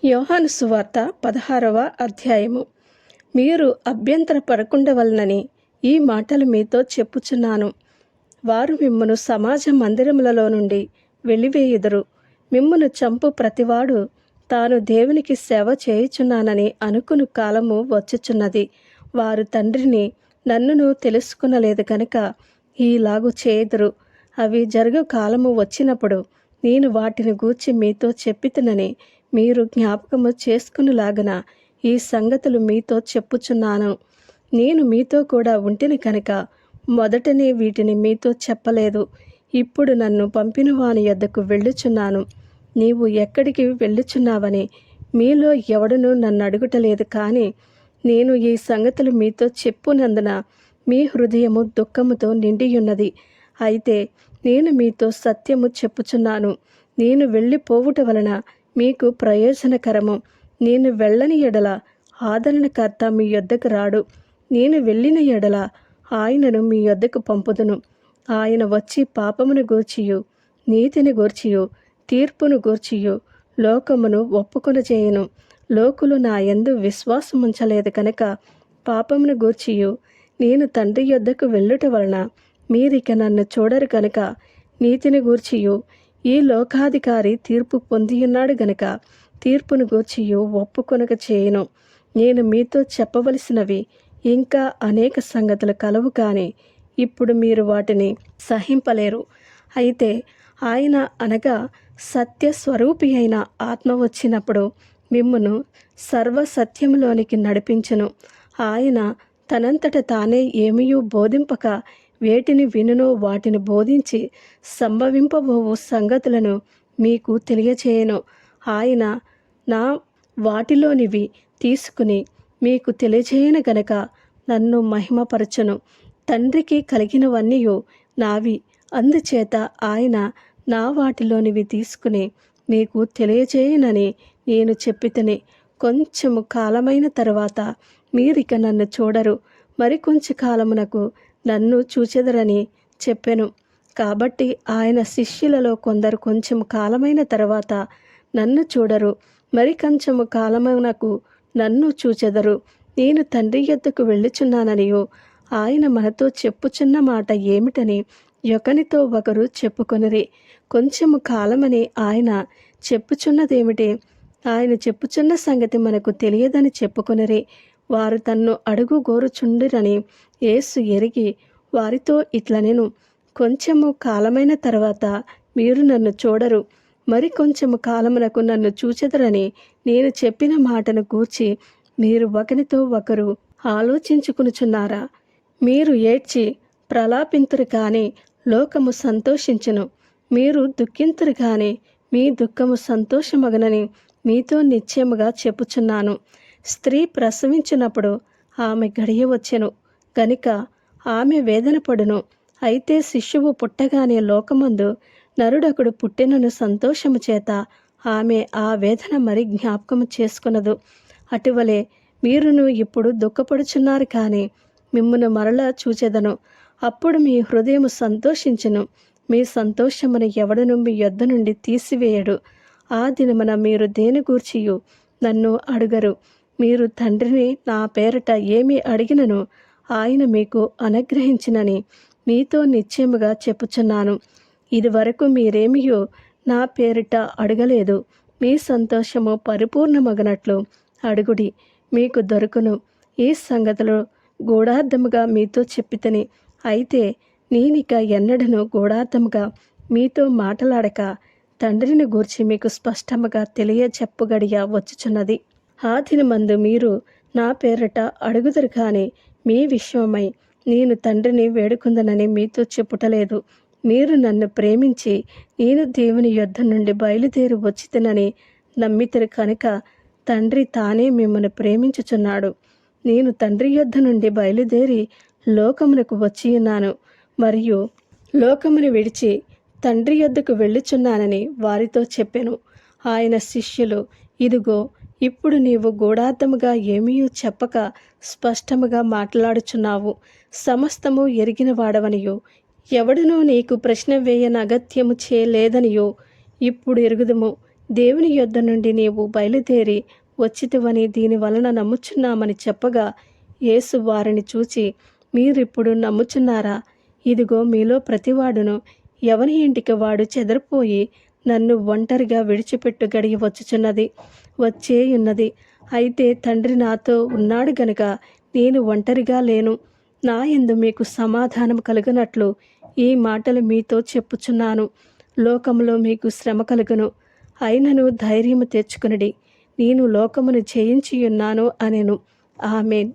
యోహాను సువార్త 16వ అధ్యాయము. మీరు అభ్యంతరపడకుండవలనని ఈ మాటలు మీతో చెప్పుచున్నాను. వారు మిమ్మును సమాజ మందిరములలో నుండి వెలివేయుదురు. మిమ్మును చంపు ప్రతివాడు తాను దేవునికి సేవ చేయుచున్నానని అనుకుని కాలము వచ్చుచున్నది. వారు తండ్రిని నన్నును తెలుసుకునలేదు కనుక ఈలాగు చేయుదురు. అవి జరుగు కాలము వచ్చినప్పుడు నేను వాటిని గూర్చి మీతో చెప్పితినని మీరు జ్ఞాపకము చేసుకునిలాగన ఈ సంగతులు మీతో చెప్పుచున్నాను. నేను మీతో కూడా ఉంటిని కనుక మొదటనే వీటిని మీతో చెప్పలేదు. ఇప్పుడు నన్ను పంపిన వాని యొద్దకు వెళ్ళుచున్నాను. నీవు ఎక్కడికి వెళ్ళుచున్నావని మీలో ఎవడునూ నన్ను అడుగుటలేదు, కానీ నేను ఈ సంగతులు మీతో చెప్పునందున మీ హృదయము దుఃఖముతో నిండియున్నది. అయితే నేను మీతో సత్యము చెప్పుచున్నాను. నేను వెళ్ళిపోవుట వలన మీకు ప్రయోజనకరము. నేను వెళ్ళని ఎడల ఆదరణకర్త మీ యొద్దకు రాడు. నేను వెళ్ళిన ఎడల ఆయనను మీ యొద్దకు పంపుదును. ఆయన వచ్చి పాపమును గూర్చియు నీతిని గూర్చియు తీర్పును గూర్చియు లోకమును ఒప్పుకొనజేయును. లోకులు నా యందు విశ్వాసముంచలేదు కనుక పాపమును గూర్చియు నేను తండ్రి యొద్దకు వెళ్ళుట వలన మీరిక నన్ను చూడరు కనుక నీతిని గూర్చియు ఈ లోకాధికారి తీర్పు పొందియున్నాడు గనుక తీర్పును గూర్చియు ఒప్పుకొనక చేయను. నేను మీతో చెప్పవలసినవి ఇంకా అనేక సంగతులు కలవు, కానీ ఇప్పుడు మీరు వాటిని సహింపలేరు. అయితే ఆయన అనగా సత్యస్వరూపి అయిన ఆత్మ వచ్చినప్పుడు మిమ్మును సర్వసత్యములోనికి నడిపించును. ఆయన తనంతట తానే ఏమీయూ బోధింపక వేటిని వినునో వాటిని బోధించి సంభవింపబోవు సంగతులను మీకు తెలియచేయను. ఆయన నా వాటిలోనివి తీసుకుని మీకు తెలియచేయను గనక నన్ను మహిమపరచును. తండ్రికి కలిగినవన్నీయు నావి, అందుచేత ఆయన నా వాటిలోనివి తీసుకుని మీకు తెలియచేయనని నేను చెప్పితిని. కొంచెము కాలమైన తరువాత మీరిక నన్ను చూడరు, మరికొంచెం కాలమునకు నన్ను చూచెదరని చెప్పెను. కాబట్టి ఆయన శిష్యులలో కొందరు కొంచెం కాలమైన తర్వాత నన్ను చూడరు, మరి కొంచెము కాలమునకు నన్ను చూచెదరు. నేను తండ్రి యొద్దకు వెళ్ళుచున్నాననియు ఆయన మనతో చెప్పుచున్న మాట ఏమిటని ఒకనితో ఒకరు చెప్పుకొనిరి. కొంచెము కాలమని ఆయన చెప్పుచున్నదేమిటి? ఆయన చెప్పుచున్న సంగతి మనకు తెలియదని చెప్పుకొనిరి. వారు తన్ను అడుగు గోరుచుండిరని యేసు ఎరిగి వారితో ఇట్లనెను, కొంచెము కాలమైన తర్వాత మీరు నన్ను చూడరు, మరి కొంచెము కాలమునకు నన్ను చూచెదరని నేను చెప్పిన మాటను గూర్చి మీరు ఒకరితో ఒకరు ఆలోచించుకునుచున్నారా? మీరు ఏడ్చి ప్రలాపింతురు, కానీ లోకము సంతోషించును. మీరు దుఃఖింతురు, కానీ మీ దుఃఖము సంతోషమగనని మీతో నిశ్చయముగా చెప్పుచున్నాను. స్త్రీ ప్రసవించినప్పుడు ఆమె గడియ వచ్చెను గనుక ఆమె వేదన పడును. అయితే శిశువు పుట్టగానే లోకమందు నరుడొకడు పుట్టెనను సంతోషము చేత ఆమె ఆ వేదన మరి జ్ఞాపకము చేసుకునదు. అటువలే మీరును ఇప్పుడు దుఃఖపడుచున్నారు, కానీ మిమ్మును మరలా చూచెదను. అప్పుడు మీ హృదయము సంతోషించును. మీ సంతోషమును ఎవడను మీ యొద్ద నుండి తీసివేయడు. ఆ దినమున మీరు దేని గూర్చియు నన్ను అడుగరు. మీరు తండ్రిని నా పేరట ఏమి అడిగినను ఆయన మీకు అనుగ్రహించినని మీతో నిశ్చయముగా చెప్పుచున్నాను. ఇదివరకు మీరేమియో నా పేరిట అడగలేదు. మీ సంతోషము పరిపూర్ణమగనట్లు అడుగుడి, మీకు దొరుకును. ఈ సంగతులు గూఢార్థముగా మీతో చెప్పితిని. అయితే నేనిక ఎన్నడను గూఢార్థముగా మీతో మాటలాడక తండ్రిని గూర్చి మీకు స్పష్టముగా తెలియచెప్పుగడియ వచ్చుచున్నది. ఆ దినమందు మీరు నా పేరట అడుగుదురు, కానీ మీ విషయమై నేను తండ్రిని వేడుకుందనని మీతో చెప్పుటలేదు. మీరు నన్ను ప్రేమించి నేను దేవుని యొద్ద నుండి బయలుదేరి వచ్చితినని నమ్మితిరి కనుక తండ్రి తానే మిమ్మల్ని ప్రేమించుచున్నాడు. నేను తండ్రి యొద్ద నుండి బయలుదేరి లోకమునకు వచ్చియున్నాను, మరియు లోకమును విడిచి తండ్రి యొద్దకు వెళ్ళుచున్నానని వారితో చెప్పెను. ఆయన శిష్యులు, ఇదిగో ఇప్పుడు నీవు గూఢార్థముగా ఏమీ చెప్పక స్పష్టముగా మాట్లాడుచున్నావు. సమస్తము ఎరిగిన వాడవనియో ఎవడునూ నీకు ప్రశ్న వేయనగత్యము చేయలేదనియో ఇప్పుడు ఎరుగుదుము. దేవుని యొద్ద నుండి నీవు బయలుదేరి వచ్చితివని దీని వలన నమ్ముచున్నామని చెప్పగా, యేసు వారిని చూచి, మీరిప్పుడు నమ్ముచున్నారా? ఇదిగో మీలో ప్రతివాడును ఎవని ఇంటికి వాడు చెదరిపోయి నన్ను ఒంటరిగా విడిచిపెట్టు గడియ వచ్చేయున్నది. అయితే తండ్రి నాతో ఉన్నాడు గనుక నేను ఒంటరిగా లేను. నా యందు మీకు సమాధానం కలుగునట్లు ఈ మాటలు మీతో చెప్పుచున్నాను. లోకములో మీకు శ్రమ కలుగును, అయినను ధైర్యము తెచ్చుకొనుడి, నేను లోకమును జయించియున్నాను అనెను. ఆమేన్.